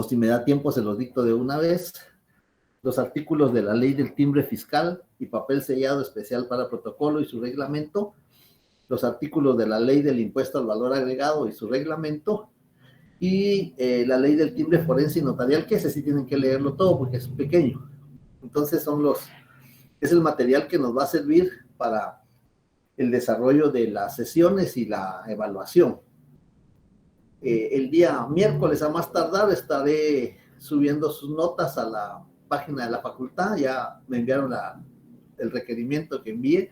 si me da tiempo se los dicto de una vez. Los artículos de la ley del timbre fiscal y papel sellado especial para protocolo y su reglamento, los artículos de la ley del impuesto al valor agregado y su reglamento, y la ley del timbre forense y notarial, que ese sí tienen que leerlo todo porque es pequeño. Entonces es el material que nos va a servir para el desarrollo de las sesiones y la evaluación. El día miércoles a más tardar estaré subiendo sus notas a la página de la facultad. Ya me enviaron el requerimiento que envíe.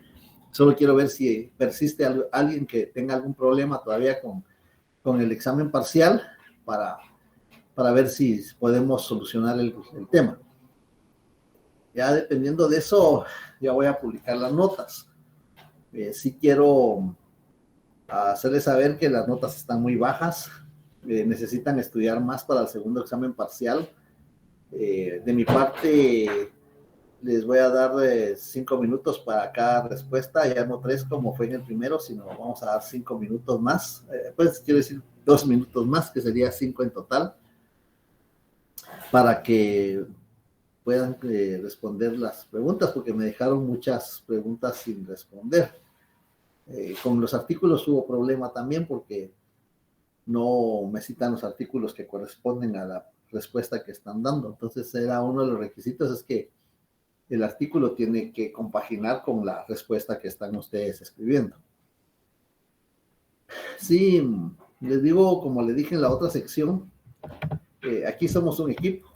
Solo quiero ver si persiste alguien que tenga algún problema todavía con el examen parcial para ver si podemos solucionar el tema. Ya dependiendo de eso, ya voy a publicar las notas. Sí quiero hacerles saber que las notas están muy bajas. Necesitan estudiar más para el segundo examen parcial. De mi parte, les voy a dar 5 minutos para cada respuesta, ya no 3 como fue en el primero, sino vamos a dar 5 minutos más. Pues quiero decir 2 minutos más, que sería 5 en total, para que puedan responder las preguntas, porque me dejaron muchas preguntas sin responder. Con los artículos hubo problema también, porque no me citan los artículos que corresponden a la respuesta que están dando. Entonces era uno de los requisitos, es que el artículo tiene que compaginar con la respuesta que están ustedes escribiendo. Sí, les digo, como les dije en la otra sección, aquí somos un equipo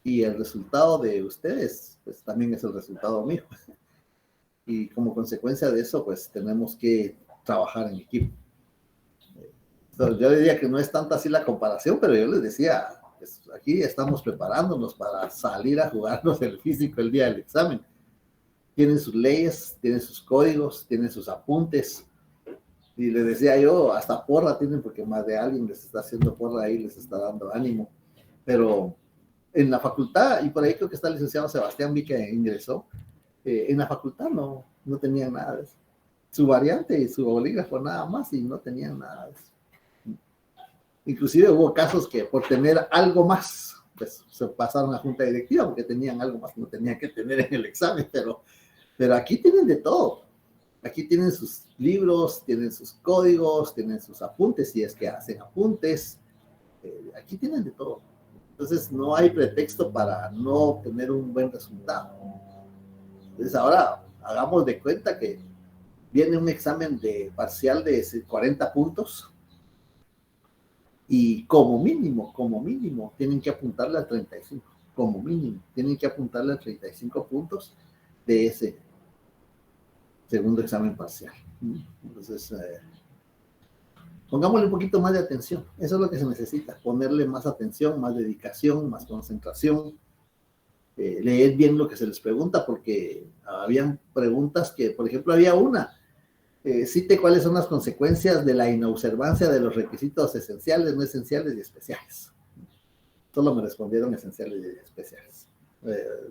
y el resultado de ustedes pues también es el resultado mío. Y como consecuencia de eso, pues tenemos que trabajar en equipo. Entonces, yo diría que no es tanto así la comparación, pero yo les decía, pues aquí estamos preparándonos para salir a jugarnos el físico el día del examen. Tienen sus leyes, tienen sus códigos, tienen sus apuntes. Y les decía yo, hasta porra tienen, porque más de alguien les está haciendo porra ahí, les está dando ánimo. Pero en la facultad, y por ahí creo que está el licenciado Sebastián, vi que ingresó, en la facultad no tenían nada de eso. Su variante y su bolígrafo nada más, y no tenían nada de eso. Inclusive hubo casos que por tener algo más, pues se pasaron a junta directiva porque tenían algo más que no tenían que tener en el examen, pero aquí tienen de todo. Aquí tienen sus libros, tienen sus códigos, tienen sus apuntes, si es que hacen apuntes. Aquí tienen de todo. Entonces no hay pretexto para no obtener un buen resultado. Entonces ahora hagamos de cuenta que viene un examen de parcial de 40 puntos, y como mínimo, tienen que apuntarle a 35, como mínimo, tienen que apuntarle a 35 puntos de ese segundo examen parcial. Entonces, pongámosle un poquito más de atención, eso es lo que se necesita, ponerle más atención, más dedicación, más concentración, leer bien lo que se les pregunta, porque habían preguntas que, por ejemplo, había una, cite cuáles son las consecuencias de la inobservancia de los requisitos esenciales, no esenciales y especiales. Solo me respondieron esenciales y especiales.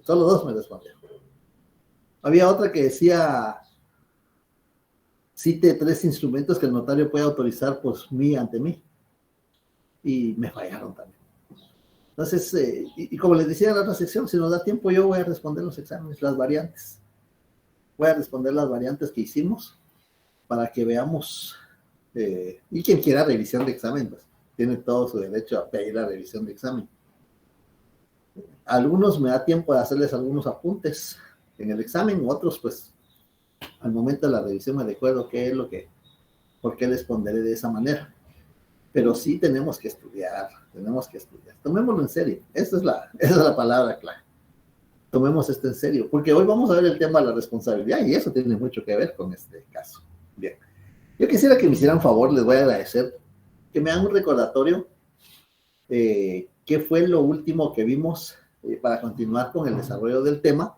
Solo 2 me respondieron. Había otra que decía, cite 3 instrumentos que el notario puede autorizar por mí ante mí. Y me fallaron también. Entonces, y como les decía en la otra sección, si nos da tiempo yo voy a responder los exámenes, las variantes. Voy a responder las variantes que hicimos, para que veamos, y quien quiera revisión de examen, pues, tiene todo su derecho a pedir la revisión de examen. Algunos me da tiempo de hacerles algunos apuntes en el examen, otros pues al momento de la revisión me recuerdo qué es lo que, por qué les responderé de esa manera. Pero sí tenemos que estudiar. Tomémoslo en serio, esa es la palabra clave. Tomemos esto en serio, porque hoy vamos a ver el tema de la responsabilidad y eso tiene mucho que ver con este caso. Bien, yo quisiera que me hicieran favor, les voy a agradecer, que me hagan un recordatorio, qué fue lo último que vimos para continuar con el desarrollo del tema,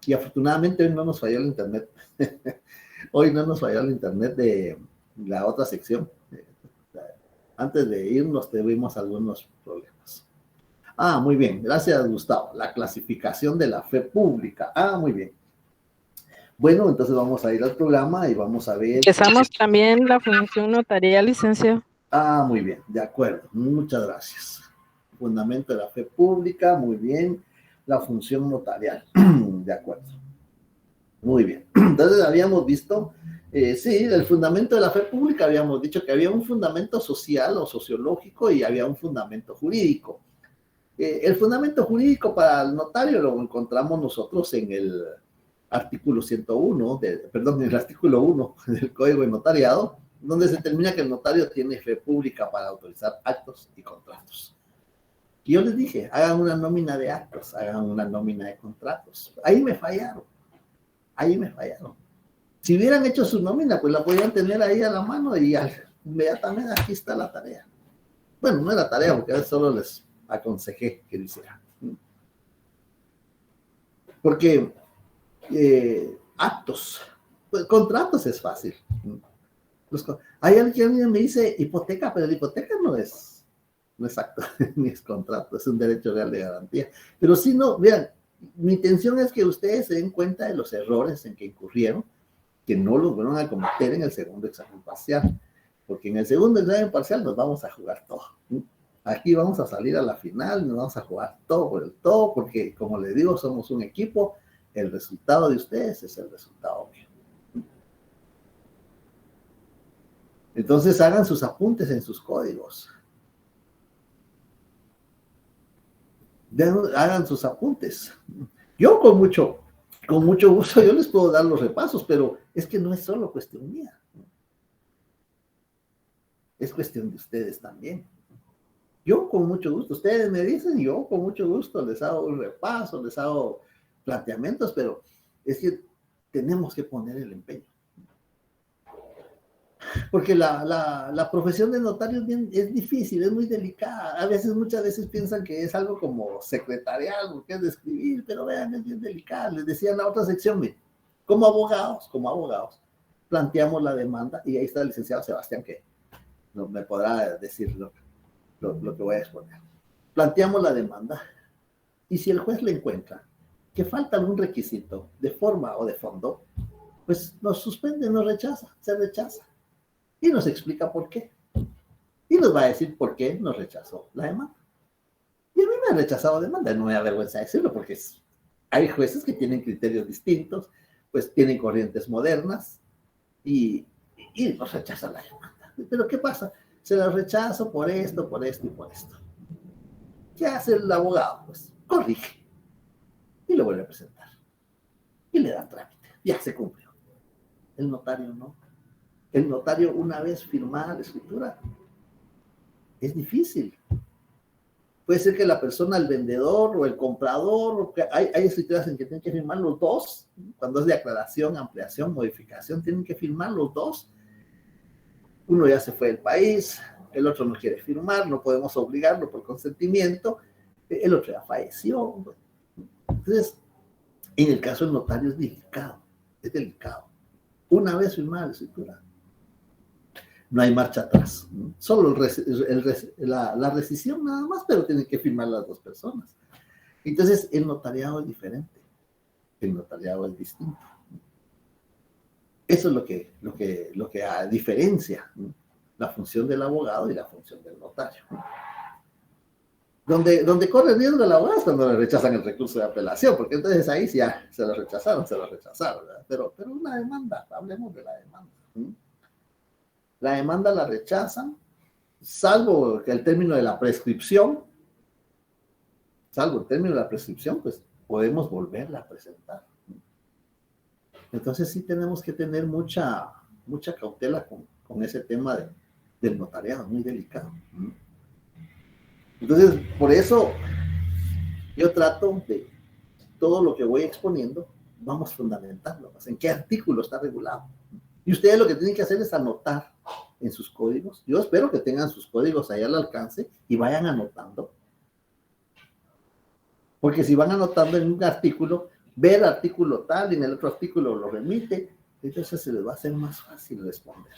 y afortunadamente hoy no nos falló el internet, hoy no nos falló el internet de la otra sección, antes de irnos tuvimos algunos problemas. Muy bien, gracias Gustavo, la clasificación de la fe pública, muy bien. Bueno, entonces vamos a ir al programa y vamos a ver... Empezamos también la función notarial, licenciado. Muy bien, de acuerdo. Muchas gracias. fundamento de la fe pública, muy bien. La función notarial, de acuerdo. Muy bien. Entonces habíamos visto, sí, el fundamento de la fe pública, habíamos dicho que había un fundamento social o sociológico y había un fundamento jurídico. El fundamento jurídico para el notario lo encontramos nosotros en el artículo 101, perdón, en el artículo 1 del Código de Notariado, donde se determina que el notario tiene fe pública para autorizar actos y contratos. Y yo les dije, hagan una nómina de actos, hagan una nómina de contratos. Ahí me fallaron. Si hubieran hecho su nómina, pues la podían tener ahí a la mano y inmediatamente aquí está la tarea. Bueno, no era tarea, porque a veces solo les aconsejé que lo hicieran. Porque actos, pues, contratos es fácil. Hay alguien que me dice hipoteca, pero la hipoteca no es acto, ni es contrato, es un derecho real de garantía. Pero si no, vean, mi intención es que ustedes se den cuenta de los errores en que incurrieron, que no los van a cometer en el segundo examen parcial, porque en el segundo examen parcial nos vamos a jugar todo. Aquí vamos a salir a la final, nos vamos a jugar todo por el todo, porque como les digo, somos un equipo, el resultado de ustedes es el resultado mío. Entonces hagan sus apuntes en sus códigos. Hagan sus apuntes. Yo con mucho gusto yo les puedo dar los repasos, pero es que no es solo cuestión mía. Es cuestión de ustedes también. Yo con mucho gusto, ustedes me dicen, yo con mucho gusto les hago un repaso, les hago planteamientos, pero es que tenemos que poner el empeño. Porque la profesión de notario es difícil, es muy delicada. Muchas veces piensan que es algo como secretarial, porque es de escribir, pero vean, es bien delicada. Les decía en la otra sección, miren, como abogados, planteamos la demanda, y ahí está el licenciado Sebastián, que no me podrá decir lo que voy a exponer. Planteamos la demanda, y si el juez le encuentra que falta algún requisito de forma o de fondo, pues nos suspende, se rechaza. Y nos explica por qué. Y nos va a decir por qué nos rechazó la demanda. Y a mí me ha rechazado demanda, no me da vergüenza decirlo, porque hay jueces que tienen criterios distintos, pues tienen corrientes modernas, y nos rechazan la demanda. Pero ¿qué pasa? Se la rechazo por esto y por esto. ¿Qué hace el abogado? Pues corrige. Y lo vuelve a presentar. Y le da trámite. Ya se cumplió. El notario no. El notario, una vez firmada la escritura, es difícil. Puede ser que la persona, el vendedor o el comprador, hay escrituras en que tienen que firmar los dos, cuando es de aclaración, ampliación, modificación, tienen que firmar los dos. Uno ya se fue del país, el otro no quiere firmar, no podemos obligarlo por consentimiento, el otro ya falleció. Entonces, en el caso del notario es delicado. Una vez firmada la escritura, no hay marcha atrás. Solo la rescisión nada más, pero tienen que firmar las dos personas. Entonces, el notariado es diferente. El notariado es distinto. Eso es lo que diferencia la función del abogado y la función del notario. Donde corre riesgo el abogado es cuando le rechazan el recurso de apelación, porque entonces ahí sí ya se lo rechazaron, ¿verdad? Pero una demanda, hablemos de la demanda. La demanda la rechazan, salvo que el término de la prescripción, pues podemos volverla a presentar. Entonces sí tenemos que tener mucha cautela con ese tema del notariado, muy delicado. Entonces, por eso yo trato de todo lo que voy exponiendo, vamos fundamentando, en qué artículo está regulado. Y ustedes lo que tienen que hacer es anotar en sus códigos. Yo espero que tengan sus códigos ahí al alcance y vayan anotando. Porque si van anotando en un artículo, ve el artículo tal y en el otro artículo lo remite, entonces se les va a hacer más fácil responder.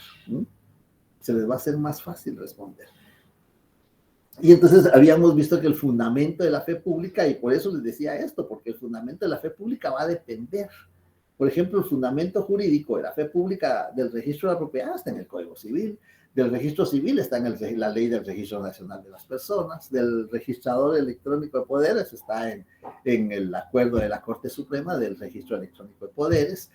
Y entonces habíamos visto que el fundamento de la fe pública, y por eso les decía esto, porque el fundamento de la fe pública va a depender. Por ejemplo, el fundamento jurídico de la fe pública del registro de la propiedad está en el Código Civil, Del registro civil está en la ley del Registro Nacional de las Personas, del registrador electrónico de poderes está en el acuerdo de la Corte Suprema del registro electrónico de poderes,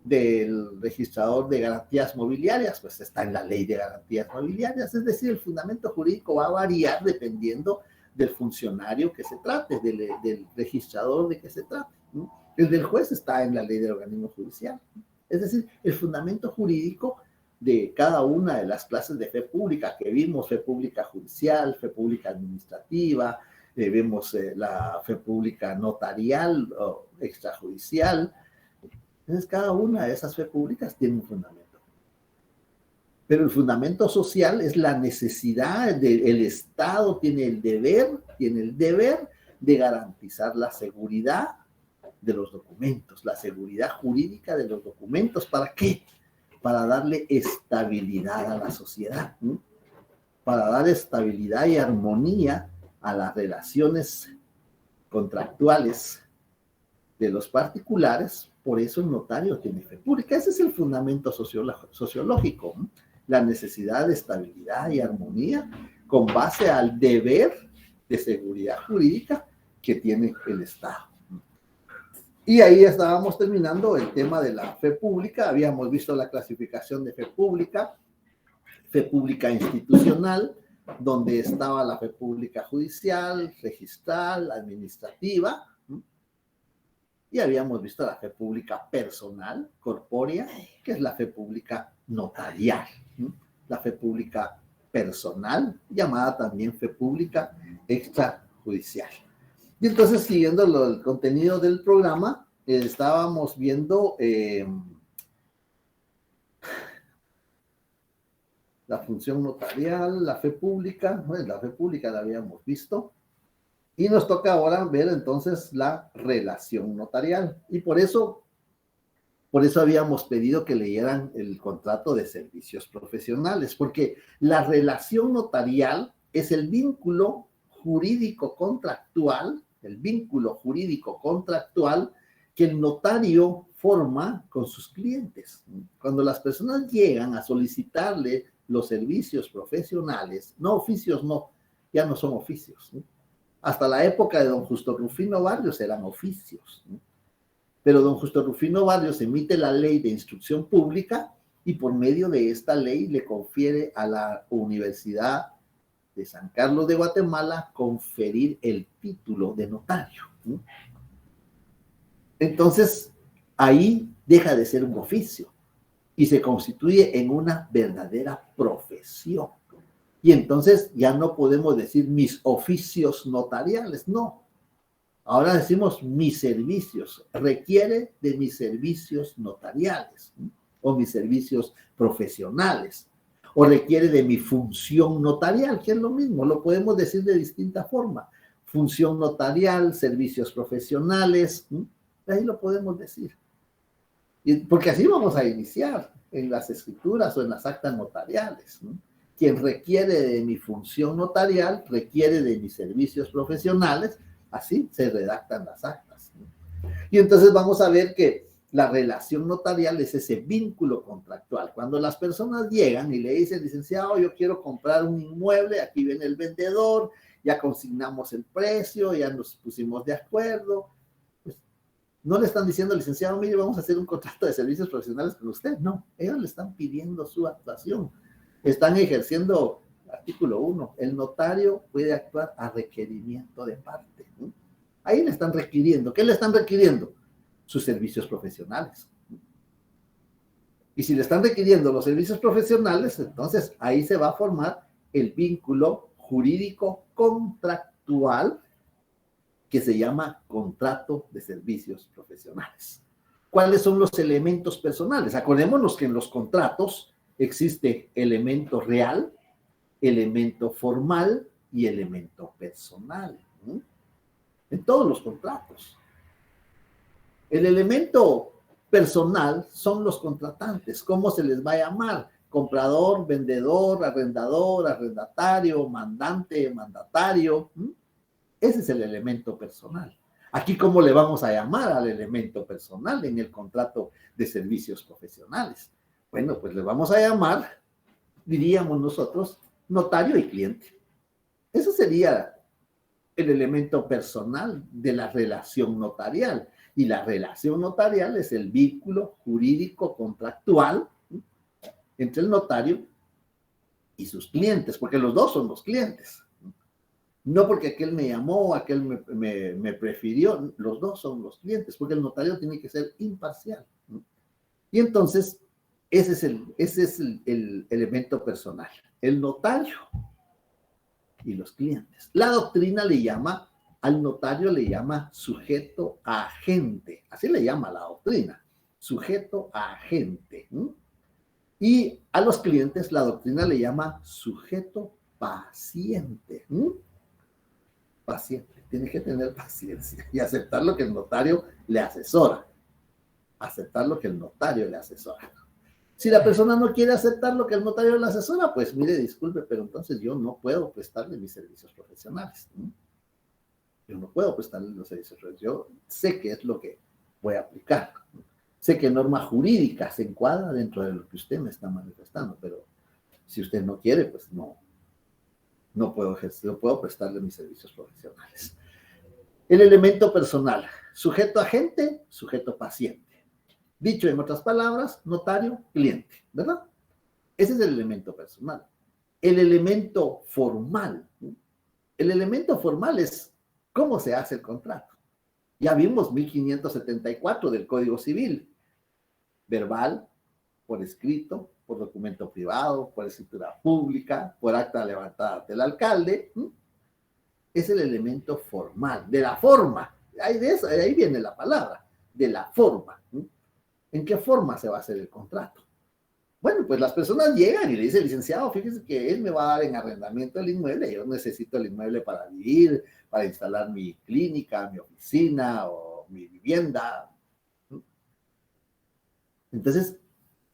del registrador de garantías mobiliarias, pues está en la ley de garantías mobiliarias, es decir, el fundamento jurídico va a variar dependiendo del funcionario que se trate, del registrador de que se trate, ¿no? El del juez está en la ley del organismo judicial, es decir, el fundamento jurídico de cada una de las clases de fe pública que vimos, fe pública judicial, fe pública administrativa, vemos la fe pública notarial o extrajudicial. Entonces, cada una de esas fe públicas tiene un fundamento. Pero el fundamento social es la necesidad el Estado tiene el deber de garantizar la seguridad de los documentos, la seguridad jurídica de los documentos. ¿Para qué? Para darle estabilidad a la sociedad, ¿no? Para dar estabilidad y armonía a las relaciones contractuales de los particulares. Por eso el notario tiene fe pública. Ese es el fundamento sociológico, ¿no? La necesidad de estabilidad y armonía con base al deber de seguridad jurídica que tiene el Estado. Y ahí estábamos terminando el tema de la fe pública. Habíamos visto la clasificación de fe pública institucional, donde estaba la fe pública judicial, registral, administrativa, ¿no? Y habíamos visto la fe pública personal, corpórea, que es la fe pública notarial, ¿no? La fe pública personal, llamada también fe pública extrajudicial. Y entonces, siguiendo el contenido del programa, estábamos viendo la función notarial, la fe pública. Bueno, la fe pública la habíamos visto. Y nos toca ahora ver entonces la relación notarial. Y por eso habíamos pedido que leyeran el contrato de servicios profesionales, porque la relación notarial es el vínculo jurídico contractual que el notario forma con sus clientes. Cuando las personas llegan a solicitarle los servicios profesionales, no oficios, no, ya no son oficios, ¿no? Hasta la época de don Justo Rufino Barrios eran oficios, ¿no? Pero don Justo Rufino Barrios emite la ley de instrucción pública y por medio de esta ley le confiere a la Universidad de San Carlos de Guatemala conferir el título de notario, ¿no? Entonces, ahí deja de ser un oficio y se constituye en una verdadera profesión. Y entonces ya no podemos decir mis oficios notariales, no. Ahora decimos mis servicios, requiere de mis servicios notariales, ¿no? O mis servicios profesionales, o requiere de mi función notarial, que es lo mismo, lo podemos decir de distinta forma. Función notarial, servicios profesionales, ¿no? Ahí lo podemos decir. Porque así vamos a iniciar en las escrituras o en las actas notariales, ¿no? Quien requiere de mi función notarial, requiere de mis servicios profesionales, así se redactan las actas, ¿no? Y entonces vamos a ver que la relación notarial es ese vínculo contractual. Cuando las personas llegan y le dicen, licenciado, yo quiero comprar un inmueble, aquí viene el vendedor, ya consignamos el precio, ya nos pusimos de acuerdo, pues no le están diciendo, licenciado, mire, vamos a hacer un contrato de servicios profesionales con usted. No, ellos le están pidiendo su actuación. Están ejerciendo, artículo 1, el notario puede actuar a requerimiento de parte, ¿no? Ahí le están requiriendo. ¿Qué le están requiriendo? Sus servicios profesionales. Y si le están requiriendo los servicios profesionales, entonces ahí se va a formar el vínculo jurídico contractual que se llama contrato de servicios profesionales. ¿Cuáles son los elementos personales? Acordémonos que en los contratos existe elemento real, elemento formal y elemento personal, ¿no? En todos los contratos. El elemento personal son los contratantes. ¿Cómo se les va a llamar? Comprador, vendedor, arrendador, arrendatario, mandante, mandatario. Ese es el elemento personal. Aquí, ¿cómo le vamos a llamar al elemento personal en el contrato de servicios profesionales? Bueno, pues le vamos a llamar diríamos nosotros, notario y cliente. Eso sería el elemento personal de la relación notarial. Y la relación notarial es el vínculo jurídico contractual entre el notario y sus clientes, porque los dos son los clientes. No porque aquel me llamó, aquel me prefirió, los dos son los clientes, porque el notario tiene que ser imparcial. Y entonces, ese es el elemento personal, el notario y los clientes. La doctrina al notario le llama sujeto a agente, así le llama la doctrina, sujeto a agente. Y a los clientes la doctrina le llama sujeto paciente. Paciente, tiene que tener paciencia y aceptar lo que el notario le asesora. Aceptar lo que el notario le asesora. Si la persona no quiere aceptar lo que el notario le asesora, pues mire, disculpe, pero entonces yo no puedo prestarle mis servicios profesionales. Yo no puedo prestarle los servicios profesionales. Yo sé qué es lo que voy a aplicar. Sé qué norma jurídica se encuadra dentro de lo que usted me está manifestando, pero si usted no quiere, pues no puedo ejercer, no puedo prestarle mis servicios profesionales. El elemento personal, sujeto agente, sujeto paciente. Dicho en otras palabras, notario, cliente, ¿verdad? Ese es el elemento personal. El elemento formal. El elemento formal es cómo se hace el contrato. Ya vimos 1574 del Código Civil. Verbal, por escrito, por documento privado, por escritura pública, por acta levantada del alcalde. Es el elemento formal, de la forma. Ahí viene la palabra, de la forma. ¿En qué forma se va a hacer el contrato? Bueno, pues las personas llegan y le dicen, licenciado, fíjese que él me va a dar en arrendamiento el inmueble, yo necesito el inmueble para vivir, para instalar mi clínica, mi oficina o mi vivienda. Entonces,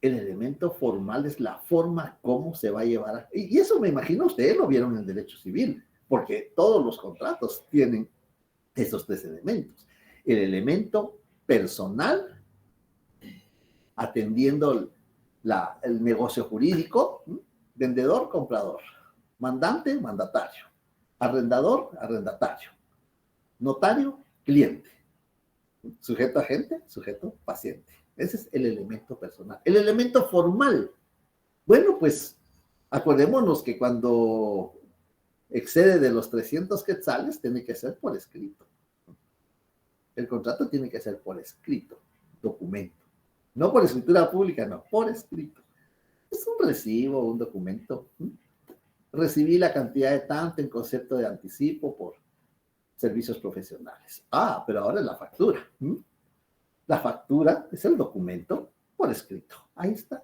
el elemento formal es la forma cómo se va a llevar. Y eso me imagino ustedes lo vieron en el derecho civil, porque todos los contratos tienen esos tres elementos. El elemento personal, atendiendo el negocio jurídico, vendedor, comprador, mandante, mandatario, arrendador, arrendatario, notario, cliente, sujeto agente, sujeto paciente. Ese es el elemento personal. El elemento formal. Bueno, pues acordémonos que cuando excede de los 300 quetzales, tiene que ser por escrito. El contrato tiene que ser por escrito, documento. No por escritura pública, no, por escrito. Es un recibo, un documento. Recibí la cantidad de tanto en concepto de anticipo por servicios profesionales. Ah, pero ahora es la factura. La factura es el documento por escrito. Ahí está.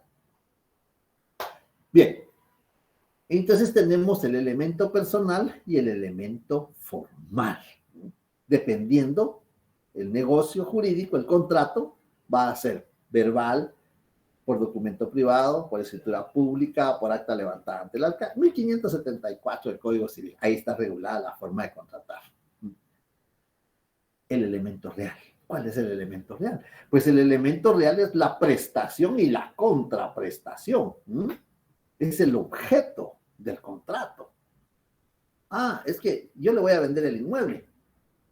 Bien. Entonces tenemos el elemento personal y el elemento formal. Dependiendo el negocio jurídico, el contrato, va a ser verbal, por documento privado, por escritura pública, por acta levantada ante el alcalde. 1574 del Código Civil. Ahí está regulada la forma de contratar. El elemento real. ¿Cuál es el elemento real? Pues el elemento real es la prestación y la contraprestación. Es el objeto del contrato. Ah, es que yo le voy a vender el inmueble.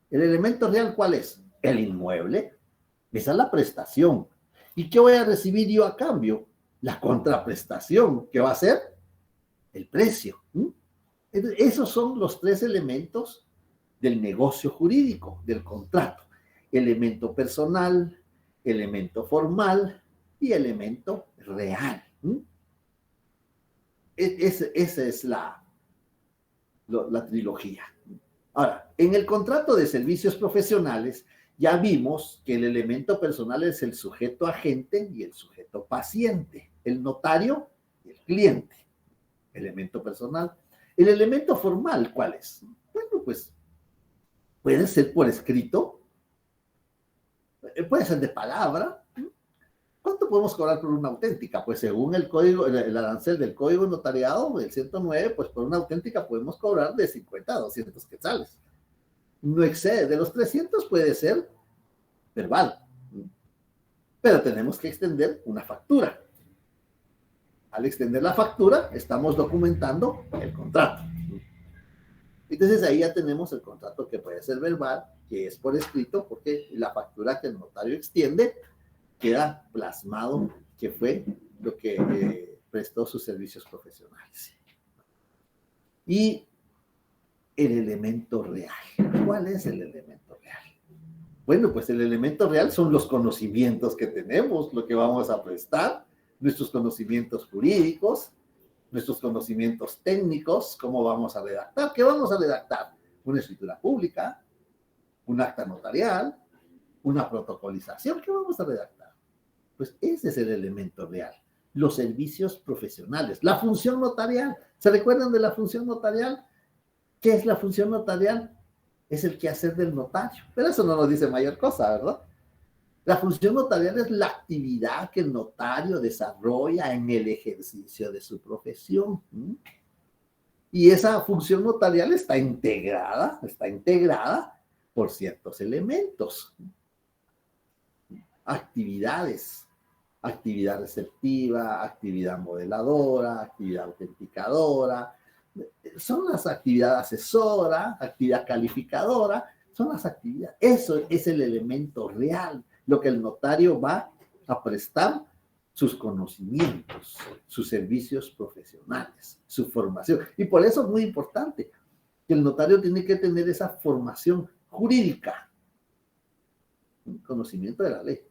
¿El elemento real cuál es? El inmueble. Esa es la prestación. ¿Y qué voy a recibir yo a cambio? La contraprestación, que va a ser el precio. Esos son los tres elementos del negocio jurídico, del contrato. Elemento personal, elemento formal y elemento real. Esa es la trilogía. Ahora, en el contrato de servicios profesionales, ya vimos que el elemento personal es el sujeto agente y el sujeto paciente, el notario y el cliente. Elemento personal. El elemento formal, ¿cuál es? Bueno, pues puede ser por escrito, puede ser de palabra. ¿Cuánto podemos cobrar por una auténtica? Pues según el código, el arancel del Código Notariado, el 109, pues por una auténtica podemos cobrar de 50 a 200 quetzales. No excede, de los 300 puede ser verbal, pero tenemos que extender una factura. Al extender la factura, estamos documentando el contrato. Entonces ahí ya tenemos el contrato que puede ser verbal, que es por escrito, porque la factura que el notario extiende queda plasmado que fue lo que prestó sus servicios profesionales. Y el elemento real. ¿Cuál es el elemento real? Bueno, pues el elemento real son los conocimientos que tenemos, lo que vamos a prestar, nuestros conocimientos jurídicos, nuestros conocimientos técnicos, cómo vamos a redactar. ¿Qué vamos a redactar? Una escritura pública, un acta notarial, una protocolización. ¿Qué vamos a redactar? Pues ese es el elemento real. Los servicios profesionales, la función notarial. ¿Se recuerdan de la función notarial? ¿Qué es la función notarial? Es el quehacer del notario. Pero eso no nos dice mayor cosa, ¿verdad? La función notarial es la actividad que el notario desarrolla en el ejercicio de su profesión. Y esa función notarial está integrada por ciertos elementos. Actividades, actividad receptiva, actividad modeladora, actividad autenticadora, son las actividades asesora, actividad calificadora, son las actividades. Eso es el elemento real, lo que el notario va a prestar, sus conocimientos, sus servicios profesionales, su formación. Y por eso es muy importante que el notario tiene que tener esa formación jurídica, conocimiento de la ley.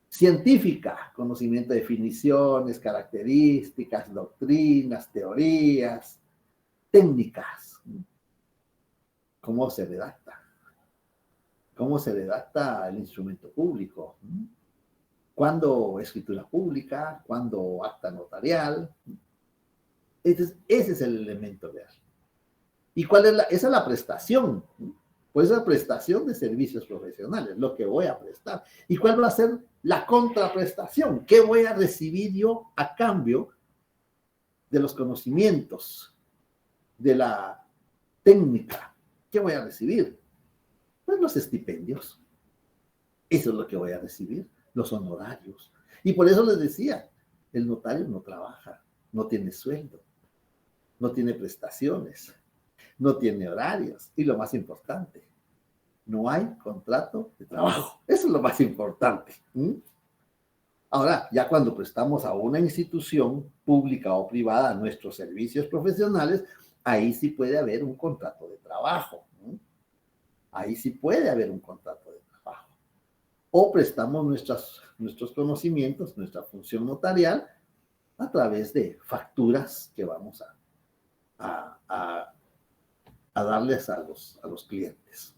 Científica, conocimiento de definiciones, características, doctrinas, teorías, técnicas. ¿Cómo se redacta? ¿Cómo se redacta el instrumento público? ¿Cuándo escritura pública? ¿Cuándo acta notarial? Ese es el elemento real. ¿Y cuál es esa es la prestación? Pues la prestación de servicios profesionales, lo que voy a prestar. ¿Y cuál va a ser la contraprestación? ¿Qué voy a recibir yo a cambio de los conocimientos, de la técnica? ¿Qué voy a recibir? Pues los estipendios. Eso es lo que voy a recibir, los honorarios. Y por eso les decía, el notario no trabaja, no tiene sueldo, no tiene prestaciones, no tiene horarios. Y lo más importante, no hay contrato de trabajo. Eso es lo más importante. Ahora, ya cuando prestamos a una institución pública o privada nuestros servicios profesionales, ahí sí puede haber un contrato de trabajo. Ahí sí puede haber un contrato de trabajo. O prestamos nuestros conocimientos, nuestra función notarial, a través de facturas que vamos a darles a los clientes.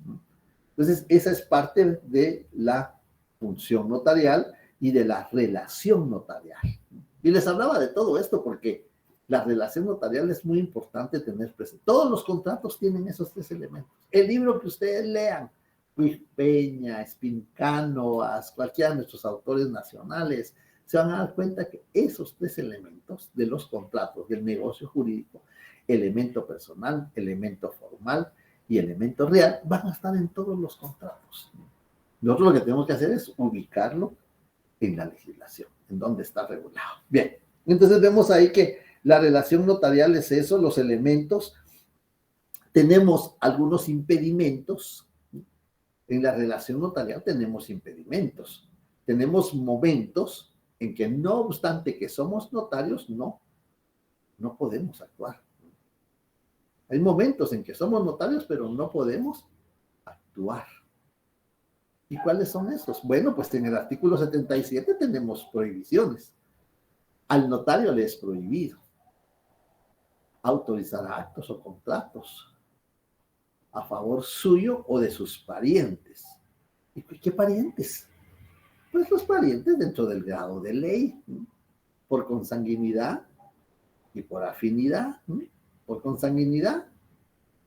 Entonces, esa es parte de la función notarial y de la relación notarial. Y les hablaba de todo esto porque la relación notarial es muy importante tener presente. Todos los contratos tienen esos tres elementos. El libro que ustedes lean, Puig Peña, Espincánovas, cualquiera de nuestros autores nacionales, se van a dar cuenta que esos tres elementos de los contratos, del negocio jurídico, elemento personal, elemento formal y elemento real, van a estar en todos los contratos. Nosotros lo que tenemos que hacer es ubicarlo en la legislación, en donde está regulado. Bien, entonces vemos ahí que la relación notarial es eso, los elementos. Tenemos algunos impedimentos. En la relación notarial tenemos impedimentos. Tenemos momentos en que no obstante que somos notarios, no podemos actuar. Hay momentos en que somos notarios, pero no podemos actuar. ¿Y cuáles son esos? Bueno, pues en el artículo 77 tenemos prohibiciones. Al notario le es prohibido autorizar actos o contratos a favor suyo o de sus parientes. ¿Y qué parientes? Pues los parientes dentro del grado de ley, por consanguinidad y por afinidad. Por consanguinidad,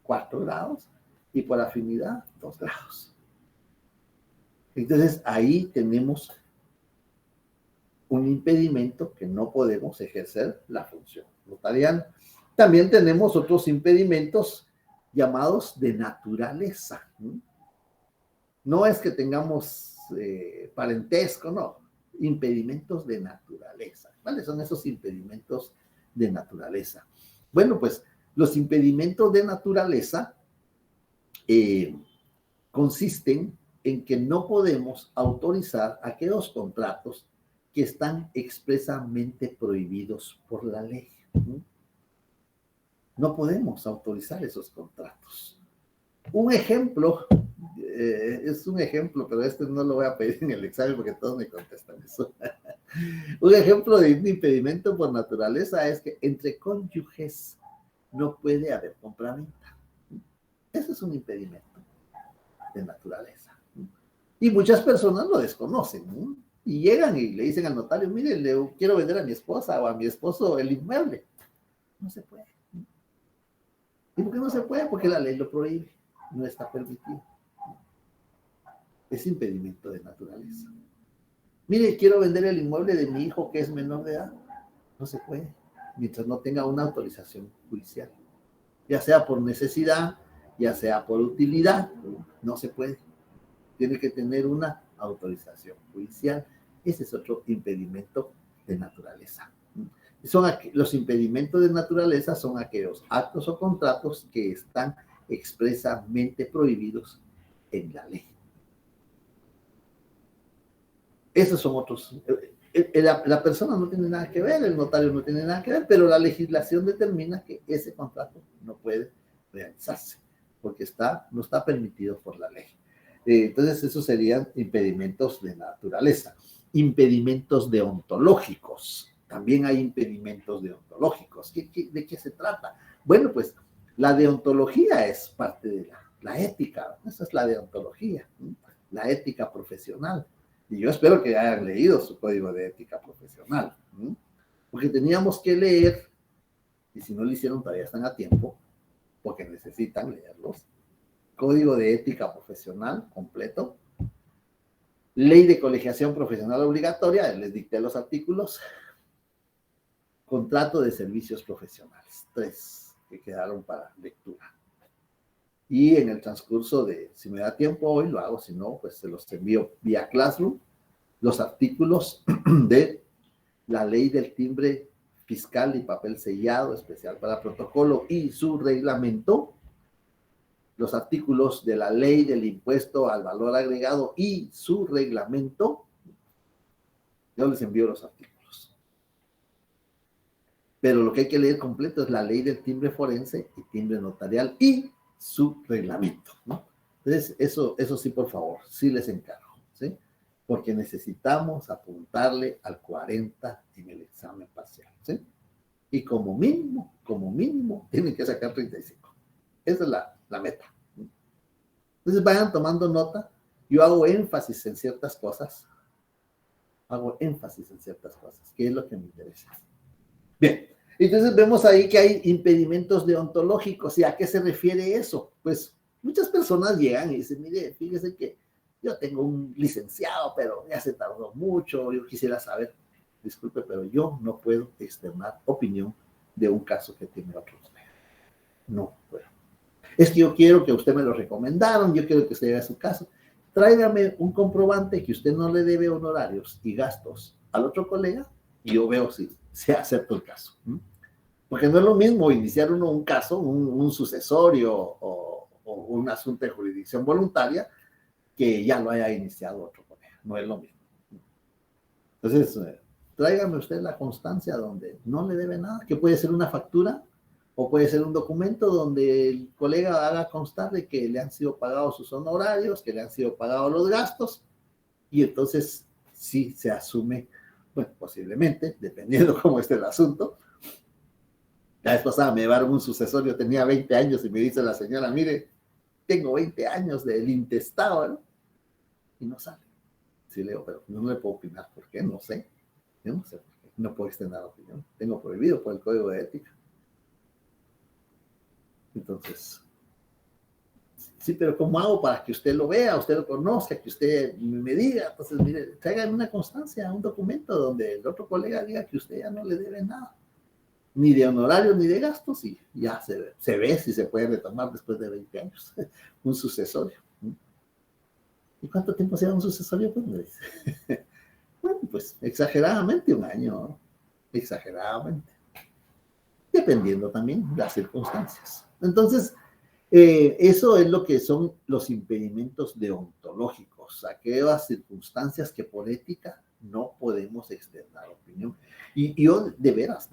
4 grados, y por afinidad, 2 grados. Entonces, ahí tenemos un impedimento que no podemos ejercer la función notarial. También tenemos otros impedimentos llamados de naturaleza. No es que tengamos parentesco, no. impedimentos de naturaleza. ¿Cuáles son esos impedimentos de naturaleza? Bueno, pues los impedimentos de naturaleza consisten en que no podemos autorizar aquellos contratos que están expresamente prohibidos por la ley. No podemos autorizar esos contratos. Un ejemplo, es un ejemplo, pero este no lo voy a pedir en el examen porque todos me contestan eso. Un ejemplo de un impedimento por naturaleza es que entre cónyuges no puede haber compraventa. Ese es un impedimento de naturaleza. Y muchas personas lo desconocen, ¿no? Y llegan y le dicen al notario, mire, le quiero vender a mi esposa o a mi esposo el inmueble. No se puede. ¿Y por qué no se puede? Porque la ley lo prohíbe. No está permitido. Es impedimento de naturaleza. Mire, quiero vender el inmueble de mi hijo que es menor de edad. No se puede, mientras no tenga una autorización judicial. Ya sea por necesidad, ya sea por utilidad, no se puede. Tiene que tener una autorización judicial. Ese es otro impedimento de naturaleza. Los impedimentos de naturaleza son aquellos actos o contratos que están expresamente prohibidos en la ley. Esos son otros. La persona no tiene nada que ver, el notario no tiene nada que ver, pero la legislación determina que ese contrato no puede realizarse porque no está permitido por la ley. Entonces, esos serían impedimentos de naturaleza. Impedimentos deontológicos. También hay impedimentos deontológicos. ¿De qué se trata? Bueno, pues la deontología es parte de la ética. Esa es la deontología, la ética profesional. Y yo espero que hayan leído su código de ética profesional, porque teníamos que leer, y si no lo hicieron todavía están a tiempo, porque necesitan leerlos. Código de ética profesional completo, ley de colegiación profesional obligatoria, les dicté los artículos, contrato de servicios profesionales, 3 que quedaron para lectura. Y en el transcurso de, si me da tiempo hoy, lo hago, si no, pues se los envío vía Classroom, los artículos de la ley del timbre fiscal y papel sellado especial para protocolo y su reglamento, los artículos de la ley del impuesto al valor agregado y su reglamento. Yo les envío los artículos. Pero lo que hay que leer completo es la ley del timbre forense y timbre notarial y su reglamento, ¿no? Entonces, eso sí, por favor, sí les encargo, ¿sí? Porque necesitamos apuntarle al 40 en el examen parcial, ¿sí? Y como mínimo, tienen que sacar 35. Esa es la meta. Entonces, vayan tomando nota. Yo hago énfasis en ciertas cosas. Que es lo que me interesa. Bien. Entonces vemos ahí que hay impedimentos deontológicos. ¿Y a qué se refiere eso? Pues muchas personas llegan y dicen, mire, fíjese que yo tengo un licenciado, pero ya se tardó mucho, yo quisiera saber, disculpe, pero yo no puedo externar opinión de un caso que tiene otros. No puedo. Es que yo quiero que usted me lo recomendaron, yo quiero que usted haga su caso. Tráigame un comprobante que usted no le debe honorarios y gastos al otro colega y yo veo si se acepta el caso. Porque no es lo mismo iniciar uno un caso, un sucesorio o un asunto de jurisdicción voluntaria que ya lo haya iniciado otro colega. No es lo mismo. Entonces, tráigame usted la constancia donde no le debe nada, que puede ser una factura o puede ser un documento donde el colega haga constar de que le han sido pagados sus honorarios, que le han sido pagados los gastos, y entonces sí se asume, bueno, posiblemente, dependiendo cómo esté el asunto. La vez pasada me llevaron un sucesorio, tenía 20 años, y me dice la señora, mire, tengo 20 años del intestado, ¿no? Y no sale. Sí leo, pero no le puedo opinar. ¿Por qué? No sé. Yo no sé por qué. No puedo extender opinión. Tengo prohibido por el código de ética. Entonces, sí, pero ¿cómo hago para que usted lo vea, usted lo conozca, que usted me diga? Entonces, mire, traigan una constancia, un documento donde el otro colega diga que usted ya no le debe nada, ni de honorarios ni de gastos, y ya se ve si se puede retomar después de 20 años un sucesorio. ¿Y cuánto tiempo se da un sucesorio? Pues me dice. Bueno, pues exageradamente un año, ¿no? Exageradamente, dependiendo también de las circunstancias. Entonces, eso es lo que son los impedimentos deontológicos, aquellas circunstancias que por ética no podemos externar opinión. Y yo, de veras,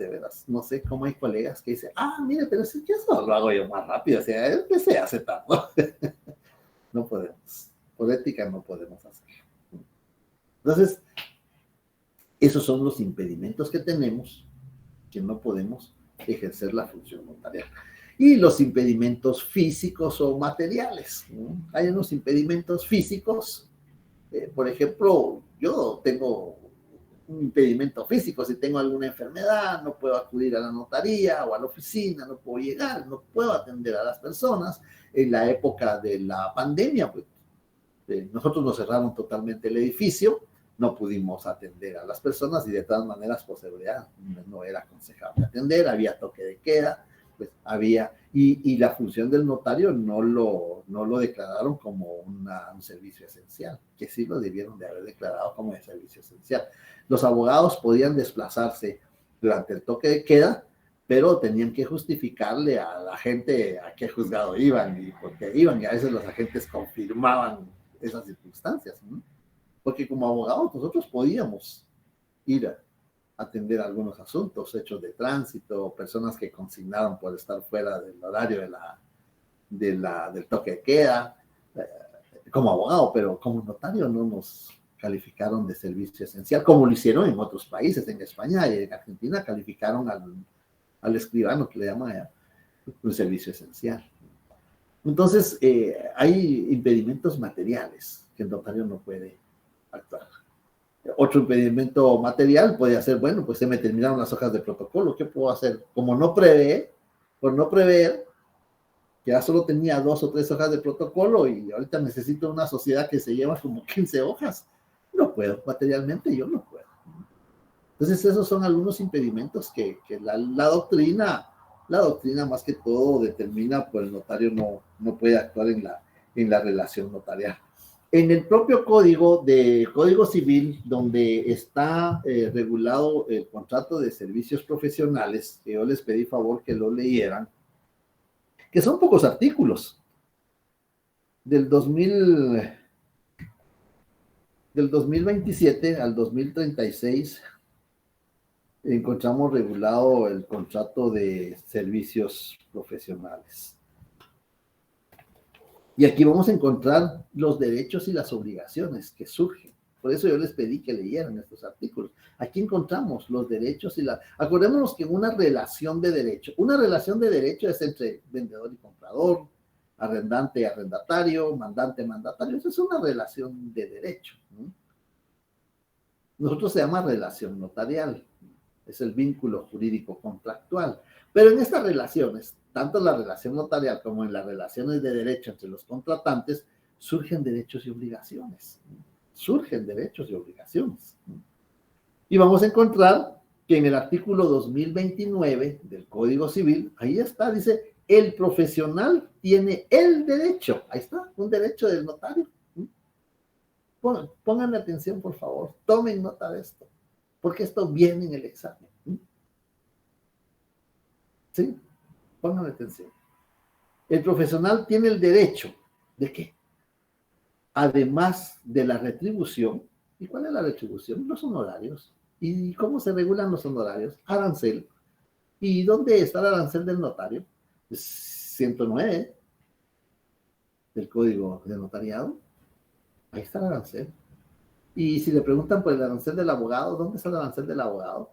no sé cómo hay colegas que dicen, mire, pero si eso lo hago yo más rápido, o sea, es que se hace tanto. No podemos, por ética no podemos hacer. Entonces, esos son los impedimentos que tenemos, que no podemos ejercer la función notarial. Y los impedimentos físicos o materiales, ¿no? Hay unos impedimentos físicos, por ejemplo, yo tengo un impedimento físico, si tengo alguna enfermedad, no puedo acudir a la notaría o a la oficina, no puedo llegar, no puedo atender a las personas. En la época de la pandemia, pues, nosotros nos cerraron totalmente el edificio, no pudimos atender a las personas y de todas maneras, por seguridad, no era aconsejable atender, había toque de queda, pues había, y la función del notario no lo declararon como un servicio esencial, que sí lo debieron de haber declarado como un servicio esencial. Los abogados podían desplazarse durante el toque de queda, pero tenían que justificarle a la gente a qué juzgado iban y por qué iban, y a veces los agentes confirmaban esas circunstancias, ¿no? Porque como abogados nosotros podíamos ir a atender algunos asuntos, hechos de tránsito, personas que consignaron por estar fuera del horario del toque de queda, como abogado, pero como notario no nos calificaron de servicio esencial, como lo hicieron en otros países, en España y en Argentina calificaron al escribano, que le llaman un servicio esencial. Entonces, hay impedimentos materiales que el notario no puede actuar. Otro impedimento material puede ser, bueno, pues se me terminaron las hojas de protocolo, ¿qué puedo hacer? Como no prevé, por no prever, que ya solo tenía 2 o 3 hojas de protocolo y ahorita necesito una sociedad que se lleva como 15 hojas. No puedo, materialmente yo no puedo. Entonces esos son algunos impedimentos que la doctrina más que todo determina, pues el notario no puede actuar en la relación notarial. En el propio Código Civil, donde está regulado el contrato de servicios profesionales, que yo les pedí favor que lo leyeran, que son pocos artículos, del 2027 al 2036, encontramos regulado el contrato de servicios profesionales. Y aquí vamos a encontrar los derechos y las obligaciones que surgen. Por eso yo les pedí que leyeran estos artículos. Aquí encontramos los derechos y la... Acordémonos que una relación de derecho es entre vendedor y comprador, arrendante y arrendatario, mandante y mandatario. Esa es una relación de derecho, ¿no? Nosotros se llama relación notarial. Es el vínculo jurídico contractual. Pero en estas relaciones, tanto en la relación notarial como en las relaciones de derecho entre los contratantes, surgen derechos y obligaciones. Surgen derechos y obligaciones. Y vamos a encontrar que en el artículo 2029 del Código Civil, ahí está, dice, el profesional tiene el derecho. Ahí está, un derecho del notario. Pónganme atención, por favor. Tomen nota de esto, porque esto viene en el examen. ¿Sí? Pónganme atención. El profesional tiene el derecho, ¿de qué? Además de la retribución. ¿Y cuál es la retribución? Los honorarios. ¿Y cómo se regulan los honorarios? Arancel. ¿Y dónde está el arancel del notario? 109 del Código de Notariado. Ahí está el arancel. Y si le preguntan por el arancel del abogado, ¿dónde está el arancel del abogado?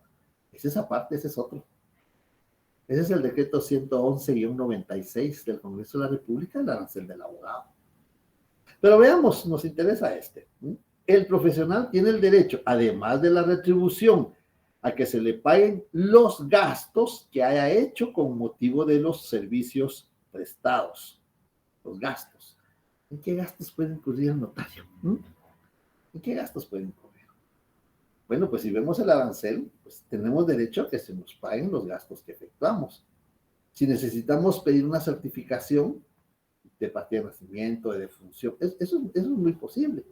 Es esa parte, ese es otro. Ese es el decreto 111-96 del Congreso de la República, el arancel del abogado. Pero veamos, nos interesa este. El profesional tiene el derecho, además de la retribución, a que se le paguen los gastos que haya hecho con motivo de los servicios prestados. Los gastos. ¿En qué gastos puede incurrir el notario? ¿En qué gastos puede incurrir? Bueno, pues si vemos el arancel, pues tenemos derecho a que se nos paguen los gastos que efectuamos. Si necesitamos pedir una certificación de partida de nacimiento, de defunción, eso es muy posible.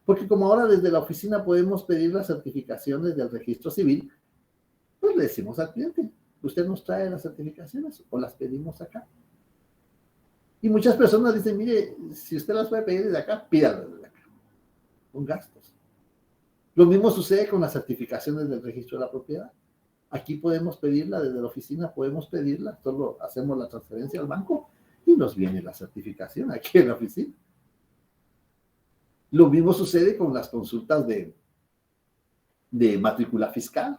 Porque como ahora desde la oficina podemos pedir las certificaciones del registro civil, pues le decimos al cliente, usted nos trae las certificaciones o las pedimos acá. Y muchas personas dicen, mire, si usted las puede pedir desde acá, pídalas desde acá, con gastos. Lo mismo sucede con las certificaciones del registro de la propiedad. Aquí podemos pedirla desde la oficina, podemos pedirla, solo hacemos la transferencia al banco y nos viene la certificación aquí en la oficina. Lo mismo sucede con las consultas de matrícula fiscal.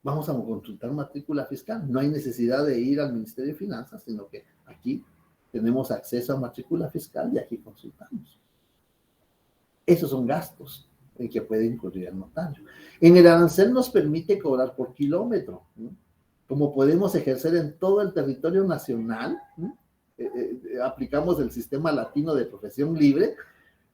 Vamos a consultar matrícula fiscal. No hay necesidad de ir al Ministerio de Finanzas, sino que aquí tenemos acceso a matrícula fiscal y aquí consultamos. Esos son gastos en que puede incurrir el notario. En el arancel nos permite cobrar por kilómetro, ¿no? Como podemos ejercer en todo el territorio nacional, ¿no? Aplicamos el sistema latino de profesión libre,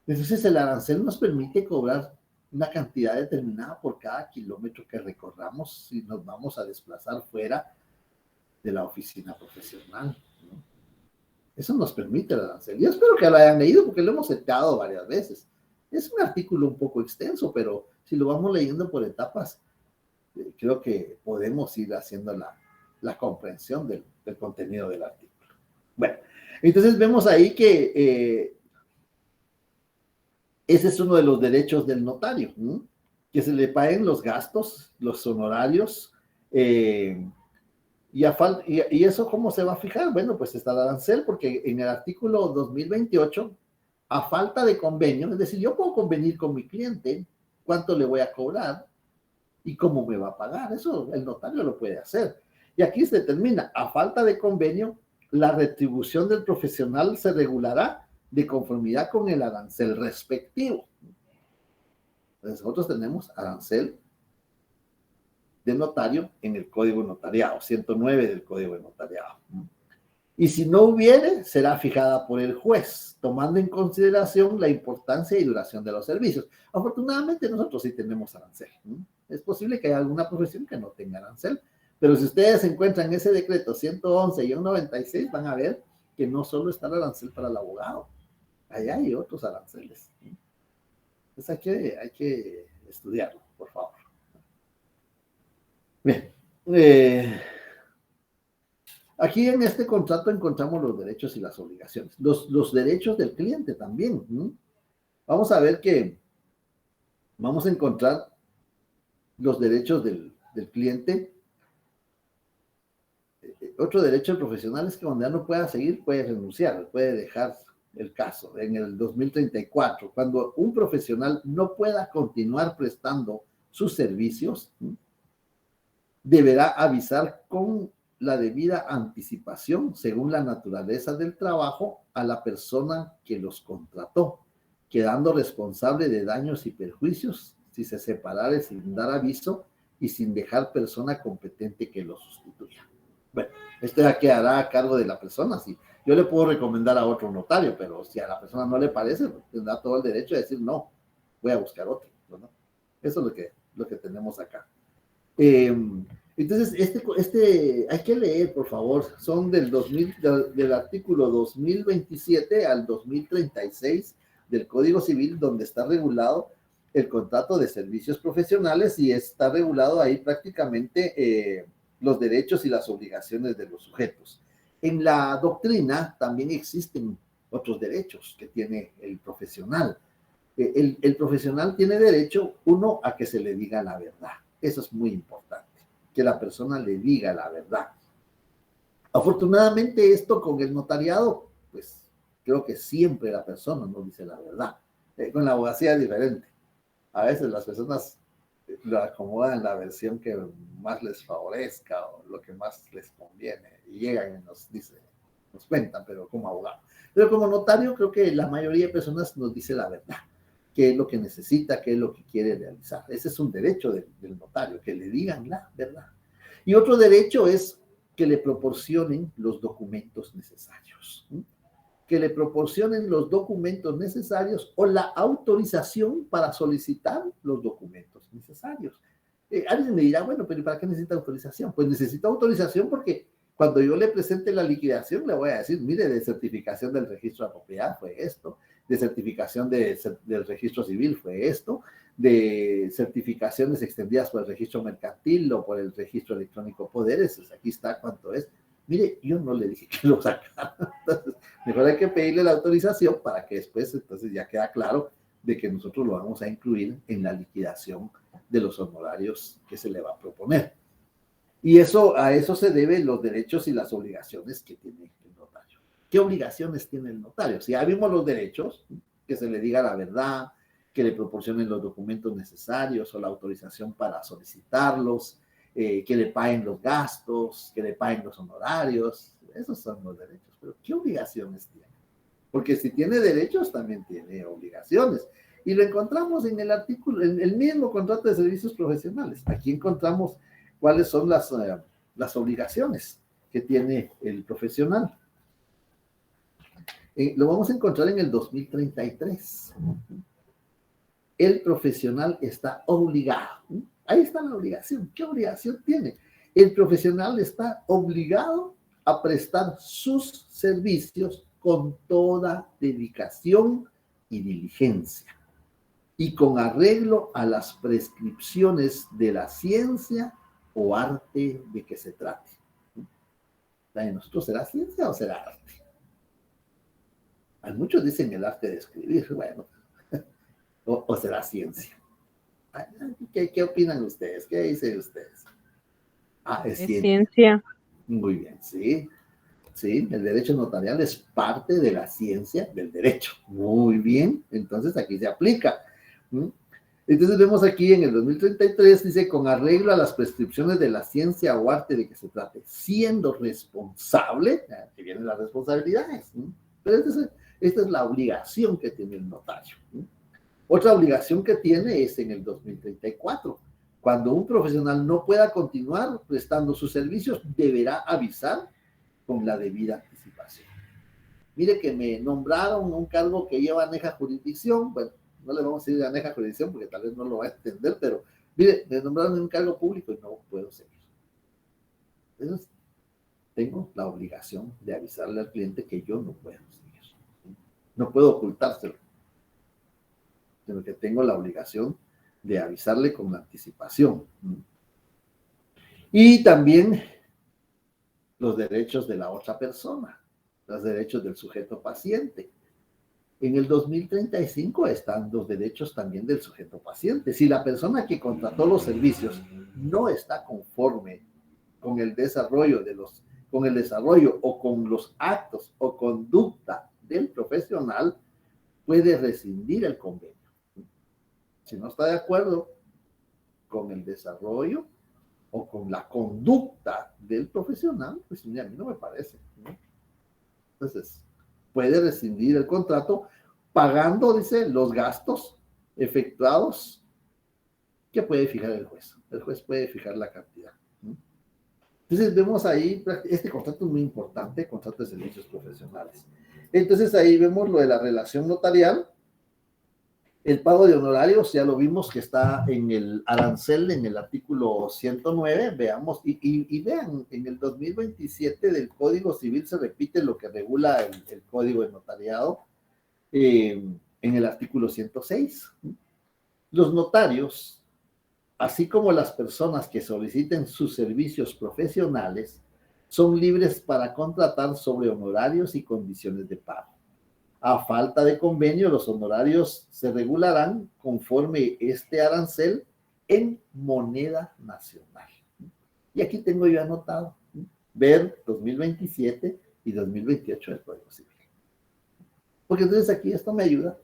entonces el arancel nos permite cobrar una cantidad determinada por cada kilómetro que recorramos si nos vamos a desplazar fuera de la oficina profesional, ¿no? Eso nos permite el arancel. Yo espero que lo hayan leído porque lo hemos citado varias veces. Es un artículo un poco extenso, pero si lo vamos leyendo por etapas, creo que podemos ir haciendo la comprensión del contenido del artículo. Bueno, entonces vemos ahí que ese es uno de los derechos del notario, ¿no? Que se le paguen los gastos, los honorarios, y eso ¿cómo se va a fijar? Bueno, pues está el arancel, porque en el artículo 2028, a falta de convenio, es decir, yo puedo convenir con mi cliente cuánto le voy a cobrar y cómo me va a pagar. Eso el notario lo puede hacer. Y aquí se determina, a falta de convenio, la retribución del profesional se regulará de conformidad con el arancel respectivo. Entonces, nosotros tenemos arancel de notario en el Código Notariado, 109 del Código de Notariado. Y si no hubiere, será fijada por el juez, tomando en consideración la importancia y duración de los servicios. Afortunadamente, nosotros sí tenemos arancel. Es posible que haya alguna profesión que no tenga arancel, pero si ustedes encuentran ese decreto 111 y un 96, van a ver que no solo está el arancel para el abogado, allá hay otros aranceles. Entonces hay que estudiarlo, por favor. Bien. Aquí en este contrato encontramos los derechos y las obligaciones. Los derechos del cliente también. Vamos a ver que vamos a encontrar los derechos del cliente. Otro derecho profesional es que cuando ya no pueda seguir, puede renunciar, puede dejar el caso. En el 2034, cuando un profesional no pueda continuar prestando sus servicios, deberá avisar con la debida anticipación, según la naturaleza del trabajo, a la persona que los contrató, quedando responsable de daños y perjuicios si se separare sin dar aviso y sin dejar persona competente que lo sustituya. Bueno, esto ya quedará a cargo de la persona. Sí. Yo le puedo recomendar a otro notario, pero si a la persona no le parece, tendrá todo el derecho de decir, no, voy a buscar otro, ¿no? Eso es lo que tenemos acá. Entonces, hay que leer, por favor, son del artículo 2027 al 2036 del Código Civil, donde está regulado el contrato de servicios profesionales y está regulado ahí prácticamente los derechos y las obligaciones de los sujetos. En la doctrina también existen otros derechos que tiene el profesional. El profesional tiene derecho, uno, a que se le diga la verdad. Eso es muy importante, que la persona le diga la verdad. Afortunadamente esto con el notariado, pues creo que siempre la persona no dice la verdad. Con la abogacía es diferente. A veces las personas lo acomodan en la versión que más les favorezca o lo que más les conviene y llegan y nos cuentan, pero como abogado. Pero como notario creo que la mayoría de personas nos dice la verdad, qué es lo que necesita, qué es lo que quiere realizar. Ese es un derecho del notario, que le digan la verdad. Y otro derecho es que le proporcionen los documentos necesarios. Que le proporcionen los documentos necesarios o la autorización para solicitar los documentos necesarios. Alguien me dirá, bueno, pero ¿para qué necesita autorización? Pues necesita autorización porque cuando yo le presente la liquidación, le voy a decir, mire, de certificación del registro de propiedad fue esto, de certificación del registro civil fue esto, de certificaciones extendidas por el registro mercantil o por el registro electrónico poderes, pues aquí está cuánto es. Mire, yo no le dije que lo sacara, entonces mejor hay que pedirle la autorización para que después, entonces ya queda claro de que nosotros lo vamos a incluir en la liquidación de los honorarios que se le va a proponer. Y a eso se deben los derechos y las obligaciones que tiene el notario. ¿Qué obligaciones tiene el notario? Si ya vimos los derechos, que se le diga la verdad, que le proporcionen los documentos necesarios o la autorización para solicitarlos, que le paguen los gastos, que le paguen los honorarios. Esos son los derechos. Pero ¿qué obligaciones tiene? Porque si tiene derechos, también tiene obligaciones. Y lo encontramos en el artículo, en el mismo contrato de servicios profesionales. Aquí encontramos cuáles son las obligaciones que tiene el profesional. Lo vamos a encontrar en el 2033. El profesional está obligado. Ahí está la obligación. ¿Qué obligación tiene? El profesional está obligado a prestar sus servicios con toda dedicación y diligencia y con arreglo a las prescripciones de la ciencia o arte de que se trate. ¿De nosotros será ciencia o será arte? Hay muchos dicen el arte de escribir, bueno, o será ciencia. ¿Qué opinan ustedes? ¿Qué dicen ustedes? Es ciencia. Muy bien, sí. Sí, el derecho notarial es parte de la ciencia del derecho. Muy bien, entonces aquí se aplica. Entonces vemos aquí en el 2033, dice, con arreglo a las prescripciones de la ciencia o arte de que se trate, siendo responsable, que vienen las responsabilidades, pero esta es la obligación que tiene el notario. Otra obligación que tiene es en el 2034. Cuando un profesional no pueda continuar prestando sus servicios, deberá avisar con la debida anticipación. Mire que me nombraron un cargo que lleva aneja jurisdicción, bueno, no le vamos a decir aneja jurisdicción porque tal vez no lo va a entender, pero mire, me nombraron en un cargo público y no puedo seguir. Entonces, tengo la obligación de avisarle al cliente que yo no puedo seguir. No puedo ocultárselo, sino que tengo la obligación de avisarle con anticipación. Y también los derechos de la otra persona, los derechos del sujeto paciente. En el 2035 están los derechos también del sujeto paciente. Si la persona que contrató los servicios no está conforme con el desarrollo o con los actos o conducta del profesional, puede rescindir el convenio. Si no está de acuerdo con el desarrollo o con la conducta del profesional, pues a mí no me parece, ¿no? Entonces, puede rescindir el contrato pagando, dice, los gastos efectuados que puede fijar el juez. El juez puede fijar la cantidad, ¿no? Entonces, vemos ahí, este contrato es muy importante, contrato de servicios profesionales. Entonces, ahí vemos lo de la relación notarial. El pago de honorarios, ya lo vimos que está en el arancel, en el artículo 109, veamos, y vean, en el 2027 del Código Civil se repite lo que regula el Código de Notariado, en el artículo 106. Los notarios, así como las personas que soliciten sus servicios profesionales, son libres para contratar sobre honorarios y condiciones de pago. A falta de convenio, los honorarios se regularán conforme este arancel en moneda nacional. Y aquí tengo yo anotado, ver 2027 y 2028 del Código Civil. Porque entonces aquí esto me ayuda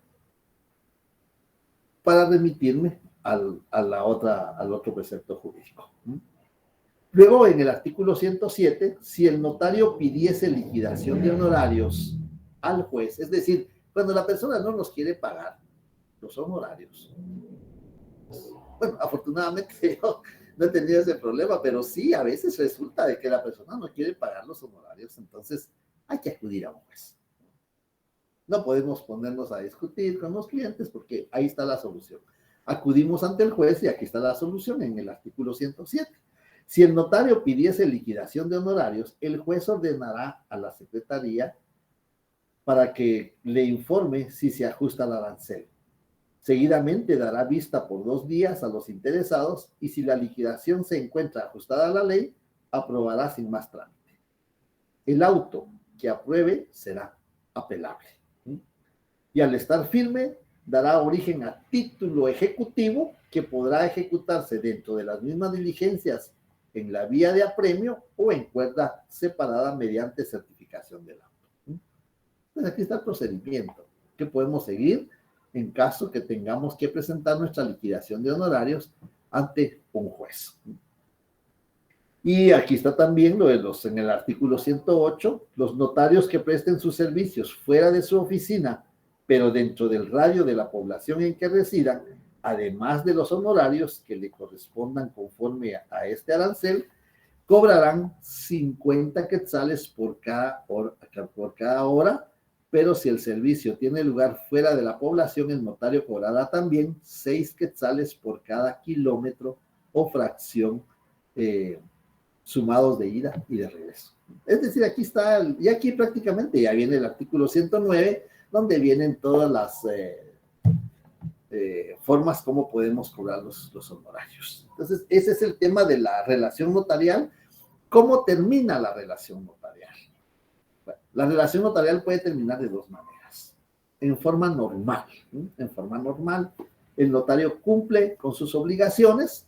para remitirme al otro precepto jurídico. Luego, en el artículo 107, si el notario pidiese liquidación de honorarios al juez, es decir, cuando la persona no nos quiere pagar los honorarios. Bueno, afortunadamente yo no he tenido ese problema, pero sí, a veces resulta de que la persona no quiere pagar los honorarios, entonces hay que acudir a un juez. No podemos ponernos a discutir con los clientes porque ahí está la solución. Acudimos ante el juez y aquí está la solución en el artículo 107. Si el notario pidiese liquidación de honorarios, el juez ordenará a la Secretaría para que le informe si se ajusta al arancel. Seguidamente dará vista por 2 días a los interesados y si la liquidación se encuentra ajustada a la ley, aprobará sin más trámite. El auto que apruebe será apelable. Y al estar firme, dará origen a título ejecutivo que podrá ejecutarse dentro de las mismas diligencias en la vía de apremio o en cuerda separada mediante certificación del auto. Pues aquí está el procedimiento que podemos seguir en caso que tengamos que presentar nuestra liquidación de honorarios ante un juez. Y aquí está también lo de en el artículo 108, los notarios que presten sus servicios fuera de su oficina, pero dentro del radio de la población en que residan, además de los honorarios que le correspondan conforme a este arancel, cobrarán 50 quetzales por cada hora, pero si el servicio tiene lugar fuera de la población, el notario cobrará también 6 quetzales por cada kilómetro o fracción sumados de ida y de regreso. Es decir, aquí está, y aquí prácticamente ya viene el artículo 109, donde vienen todas las formas como podemos cobrar los honorarios. Entonces, ese es el tema de la relación notarial. ¿Cómo termina la relación notarial? Bueno, la relación notarial puede terminar de 2 maneras. En forma normal. En forma normal, el notario cumple con sus obligaciones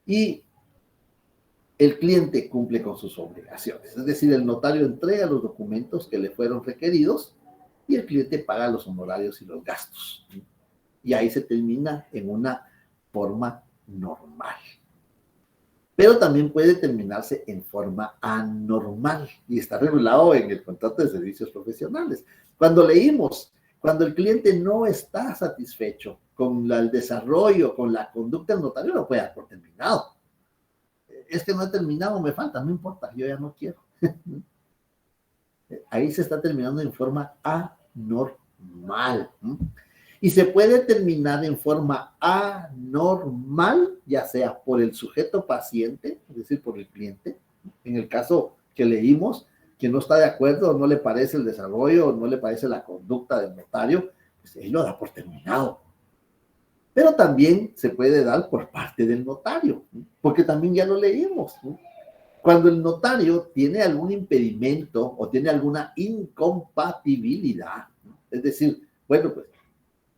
y el cliente cumple con sus obligaciones. Es decir, el notario entrega los documentos que le fueron requeridos y el cliente paga los honorarios y los gastos. Y ahí se termina en una forma normal. Pero también puede terminarse en forma anormal y está regulado en el contrato de servicios profesionales. Cuando leímos, cuando el cliente no está satisfecho con el desarrollo, con la conducta del notario, lo puede dar por terminado. Es que no he terminado, me falta, no importa, yo ya no quiero. Ahí se está terminando en forma anormal. Y se puede terminar en forma anormal, ya sea por el sujeto paciente, es decir, por el cliente, en el caso que leímos, que no está de acuerdo, no le parece el desarrollo, no le parece la conducta del notario, pues él lo da por terminado. Pero también se puede dar por parte del notario, porque también ya lo leímos. Cuando el notario tiene algún impedimento o tiene alguna incompatibilidad, es decir, bueno, pues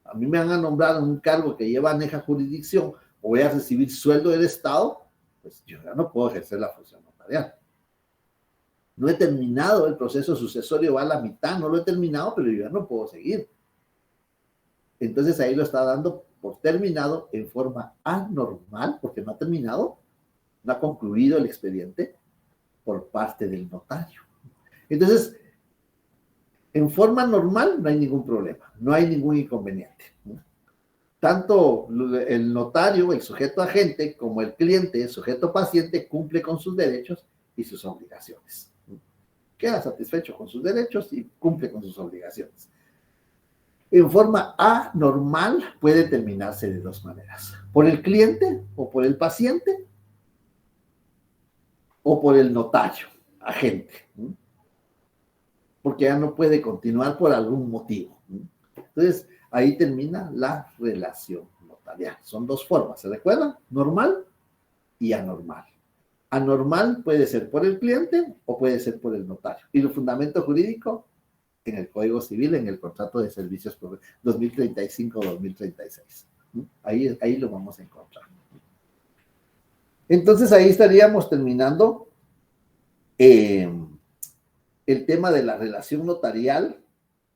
a mí me van a nombrar un cargo que lleva aneja jurisdicción o voy a recibir sueldo del Estado, pues yo ya no puedo ejercer la función notarial. No he terminado el proceso sucesorio, va a la mitad, no lo he terminado, pero yo ya no puedo seguir. Entonces ahí lo está dando por terminado en forma anormal, porque no ha terminado, no ha concluido el expediente por parte del notario. Entonces, en forma normal no hay ningún problema, no hay ningún inconveniente. Tanto el notario, el sujeto agente, como el cliente, el sujeto paciente, cumple con sus derechos y sus obligaciones. Queda satisfecho con sus derechos y cumple con sus obligaciones. En forma anormal puede terminarse de 2 maneras. Por el cliente o por el paciente o por el notario, agente. Porque ya no puede continuar por algún motivo. Entonces, ahí termina la relación notarial. Son 2 formas, ¿se recuerdan? Normal y anormal. Anormal puede ser por el cliente o puede ser por el notario. Y el fundamento jurídico en el Código Civil, en el contrato de servicios 2035-2036. Ahí lo vamos a encontrar. Entonces, ahí estaríamos terminando el tema de la relación notarial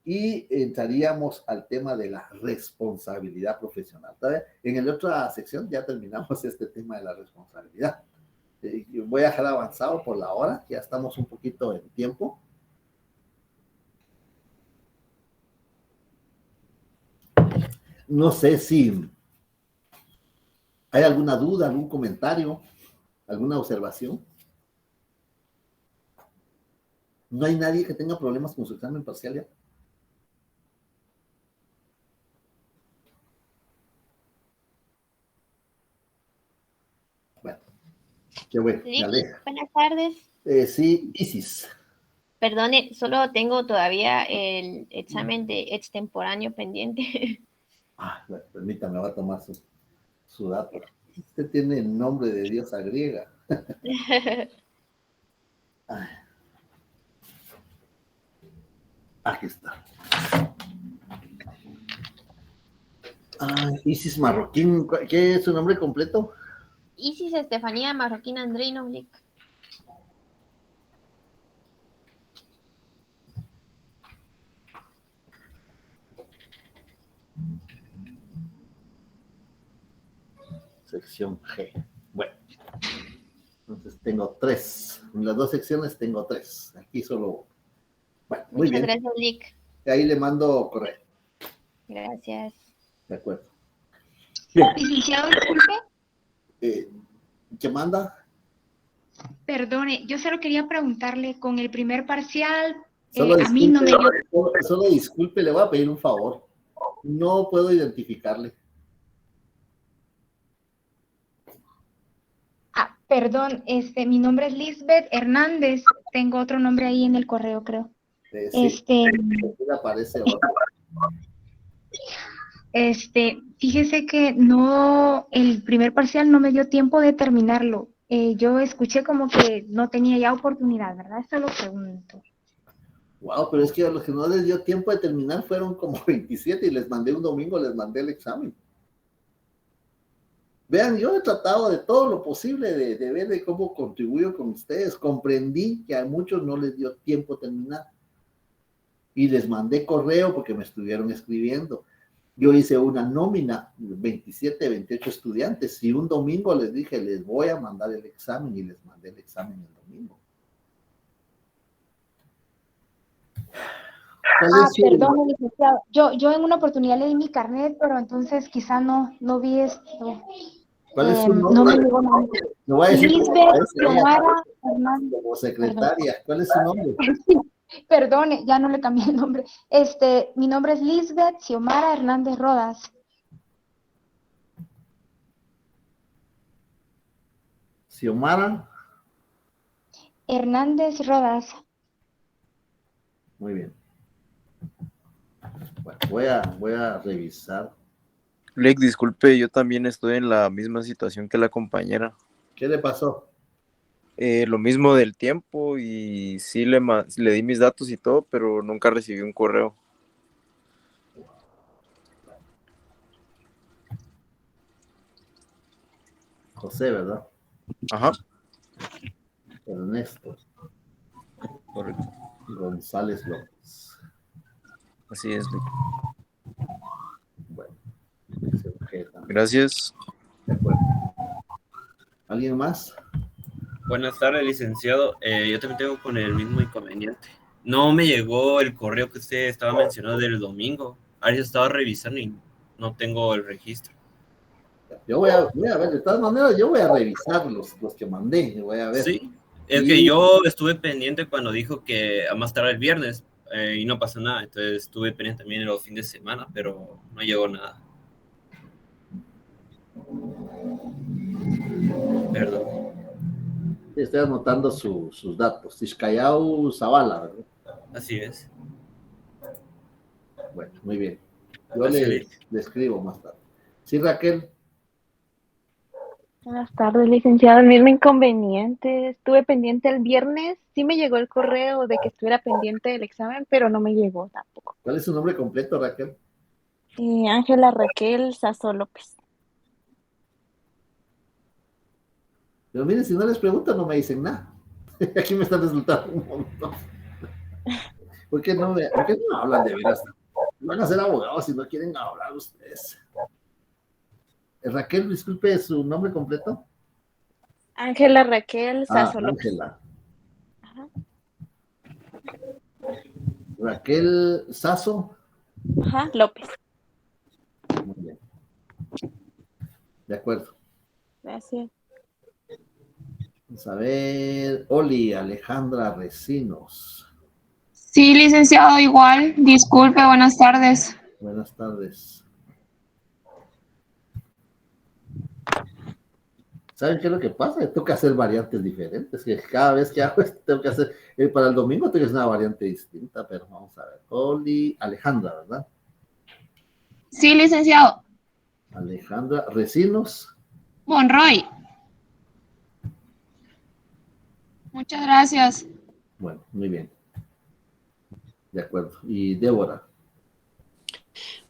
y entraríamos al tema de la responsabilidad profesional. ¿Sabes? En la otra sección ya terminamos este tema de la responsabilidad. Voy a dejar avanzado por la hora, ya estamos un poquito en tiempo. No sé si hay alguna duda, algún comentario, alguna observación. ¿No hay nadie que tenga problemas con su examen parcial ya? Bueno, qué bueno, me Ricky, alegra. buenas tardes. Sí, Isis. Perdone, solo tengo todavía el examen de extemporáneo pendiente. Permítame, va a tomar su dato. Usted tiene el nombre de diosa griega. Ay, aquí está. Isis Marroquín, ¿qué es su nombre completo? Isis Estefanía Marroquín Andrinovich. Sección G. Bueno, entonces tengo 3. En las 2 secciones tengo 3. Aquí solo. Bueno, muy Muchas bien. gracias, Lick. Ahí le mando correo. Gracias. De acuerdo. Bien. Licenciado, disculpe. ¿Qué manda? Perdone, yo solo quería preguntarle, con el primer parcial, Solo a mí no me dio... Solo disculpe, le voy a pedir un favor. No puedo identificarle. Perdón, mi nombre es Lisbeth Hernández. Tengo otro nombre ahí en el correo, creo. Sí, le aparece otro. Fíjese que no, el primer parcial no me dio tiempo de terminarlo. Yo escuché como que no tenía ya oportunidad, ¿verdad? Eso lo pregunto. Wow, pero es que a los que no les dio tiempo de terminar fueron como 27 y les mandé un domingo, les mandé el examen. Vean, yo he tratado de todo lo posible de ver de cómo contribuyo con ustedes. Comprendí que a muchos no les dio tiempo terminar. Y les mandé correo porque me estuvieron escribiendo. Yo hice una nómina, 27, 28 estudiantes, y un domingo les dije, les voy a mandar el examen, y les mandé el examen el domingo. Perdón, licenciado. Yo en una oportunidad le di mi carnet, pero entonces quizá no vi esto. ¿Cuál es su nombre? No me llegó nada. Me voy a decir Lisbeth Xiomara Hernández. como secretaria. Perdón. ¿Cuál es su nombre? Perdone, ya no le cambié el nombre. Mi nombre es Lisbeth Xiomara Hernández Rodas. Xiomara Hernández Rodas. Muy bien. Bueno, voy a revisar. Lick, disculpe, yo también estoy en la misma situación que la compañera. ¿Qué le pasó? Lo mismo del tiempo, y sí le di mis datos y todo, pero nunca recibí un correo. José, ¿verdad? Ajá. Ernesto. Correcto. González López. Así es, Lick. Bueno. Gracias. De acuerdo. ¿Alguien más? Buenas tardes, licenciado. Yo también tengo con el mismo inconveniente. No me llegó el correo que usted estaba mencionando del domingo. Ahora yo estaba revisando y no tengo el registro. Yo voy a ver, de todas maneras, yo voy a revisar los que mandé. Voy a ver. Sí, es que yo estuve pendiente cuando dijo que a más tardar el viernes y no pasó nada. Entonces estuve pendiente también en los fines de semana, pero no llegó nada. Perdón. Estoy anotando sus datos. Iscayao Zavala, ¿verdad? Así es. Bueno, muy bien. Yo le escribo más tarde. Sí, Raquel. Buenas tardes, licenciado. El mismo inconveniente. Estuve pendiente el viernes. Sí me llegó el correo de que estuviera pendiente del examen, pero no me llegó tampoco. ¿Cuál es su nombre completo, Raquel? Ángela Raquel Sasso López. Pero miren, si no les pregunto, no me dicen nada. Aquí me están resultando un montón. ¿Por qué no hablan de veras? Van a ser abogados si no quieren hablar ustedes. Raquel, disculpe su nombre completo. Ángela Raquel Sasso López. Ángela. Raquel Sasso. Ajá, López. Muy bien. De acuerdo. Gracias. Vamos a ver. Oli Alejandra Recinos. Sí, licenciado, igual. Disculpe, buenas tardes. Buenas tardes. ¿Saben qué es lo que pasa? Tengo que hacer variantes diferentes, que cada vez que hago esto tengo que hacer, para el domingo tengo que hacer una variante distinta, pero vamos a ver. Oli, Alejandra, ¿verdad? Sí, licenciado. Alejandra, Recinos, Monroy. Muchas gracias. bueno, muy bien. De acuerdo. Y Débora,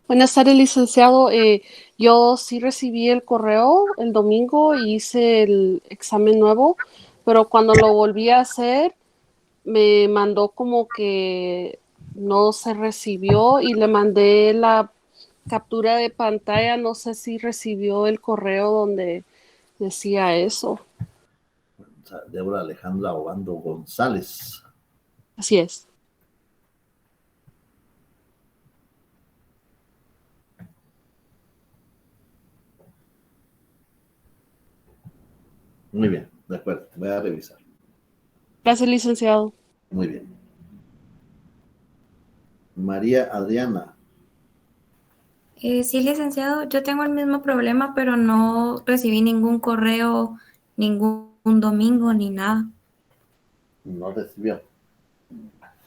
Buenas tardes, licenciado. Yo sí recibí el correo el domingo y hice el examen nuevo, pero cuando lo volví a hacer, me mandó como que no se recibió y le mandé la captura de pantalla. No sé si recibió el correo donde decía eso. o sea, Débora Alejandra Obando González. Así es. Muy bien, de acuerdo, voy a revisar. Gracias, licenciado. Muy bien. María Adriana, Sí, licenciado, yo tengo el mismo problema, pero no recibí ningún correo, ningún domingo, ni nada. no recibió.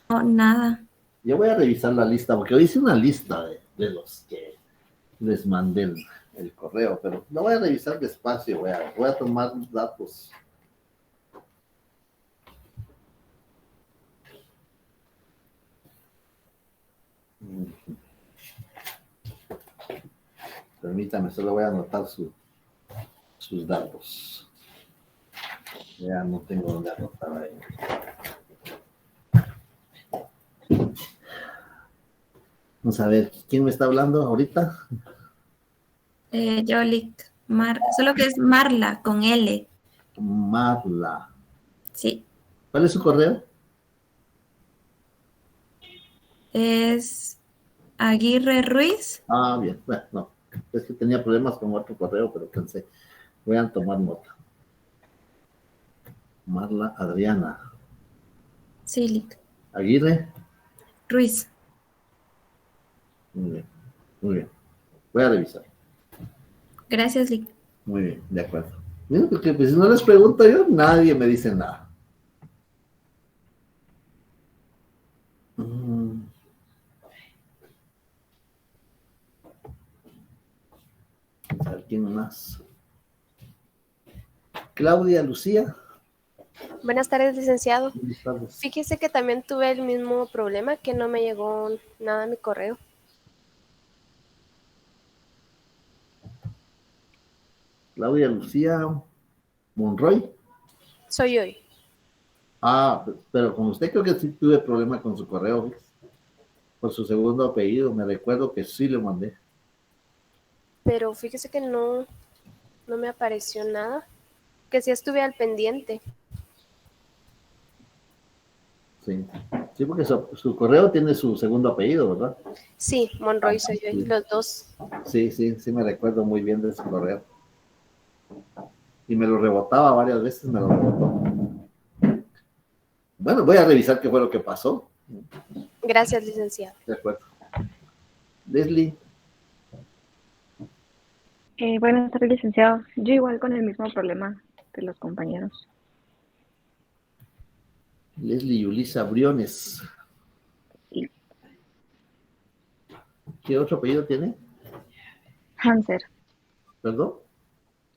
No, nada. Yo voy a revisar la lista, porque hoy hice una lista de los que les mandé el correo, pero lo voy a revisar despacio, voy a tomar datos. Permítame, solo voy a anotar sus datos. Ya no tengo dónde anotar ahí. Vamos a ver, ¿quién me está hablando ahorita? Yolik, solo que es Marla con L. Marla. Sí, ¿Cuál es su correo? es Aguirre Ruiz. Ah, bien, bueno, no. Es que tenía problemas con otro correo, pero pensé, voy a tomar nota. Marla Adriana. Sí, Lic. Aguirre. Ruiz. Muy bien, muy bien. Voy a revisar. Gracias, Lic. Muy bien, de acuerdo. Mira, porque pues, si no les pregunto yo, nadie me dice nada. Vamos a ver quién más. Claudia Lucía. Buenas tardes, licenciado. Buenas tardes. Fíjese que también tuve el mismo problema, que no me llegó nada a mi correo. Claudia Lucía Monroy. Soy hoy. Ah, pero con usted creo que sí tuve problema con su correo. Por su segundo apellido, me recuerdo que sí le mandé. Pero fíjese que no me apareció nada. Que sí estuve al pendiente. Sí, sí, porque su correo tiene su segundo apellido, ¿verdad? Sí, Monroy soy yo, Sí. los dos. Sí, sí me recuerdo muy bien de ese correo. Y me lo rebotaba varias veces, me lo rebotó. Bueno, voy a revisar qué fue lo que pasó. Gracias, licenciado. De acuerdo. Leslie. Buenas tardes, licenciado. Yo igual con el mismo problema de los compañeros. Leslie Yulisa Briones. Sí. ¿Qué otro apellido tiene? Hanser. ¿Perdón?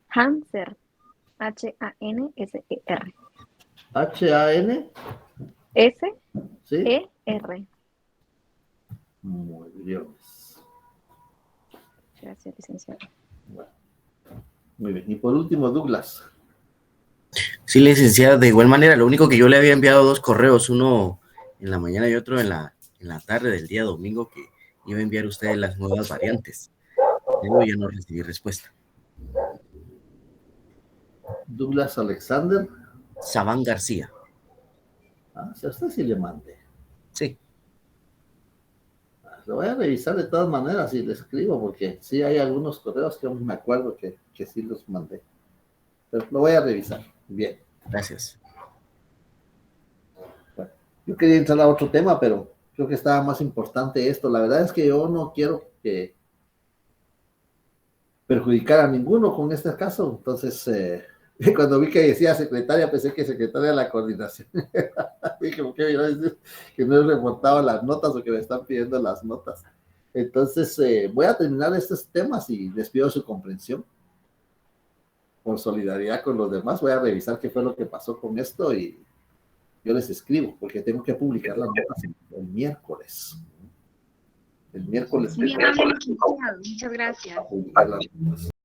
Hanser. Hanser. H-A-N. Sí. S-E-R. Muy bien. Gracias, licenciado. Bueno, muy bien. Y por último, Douglas. Sí, licenciada, de igual manera, lo único que yo le había enviado 2 correos, uno en la mañana y otro en la tarde del día domingo, que iba a enviar a ustedes las nuevas variantes. Pero yo no recibí respuesta. Douglas Alexander. Sabán García. Ah, si a usted sí le mandé. Sí. Lo voy a revisar de todas maneras y le escribo, porque sí hay algunos correos que me acuerdo que sí los mandé. Pero lo voy a revisar. Bien. Gracias. Bueno, yo quería entrar a otro tema, pero creo que estaba más importante esto. La verdad es que yo no quiero perjudicar a ninguno con este caso, entonces Cuando vi que decía secretaria, pensé que secretaria de la coordinación. Dije, ¿por qué me iba a decir que no he reportado las notas o que me están pidiendo las notas? Entonces, voy a terminar estos temas y les pido su comprensión. Por solidaridad con los demás, voy a revisar qué fue lo que pasó con esto y yo les escribo, porque tengo que publicar las notas el miércoles. El miércoles. Muy amable, licenciado. Muchas gracias. A publicar las notas.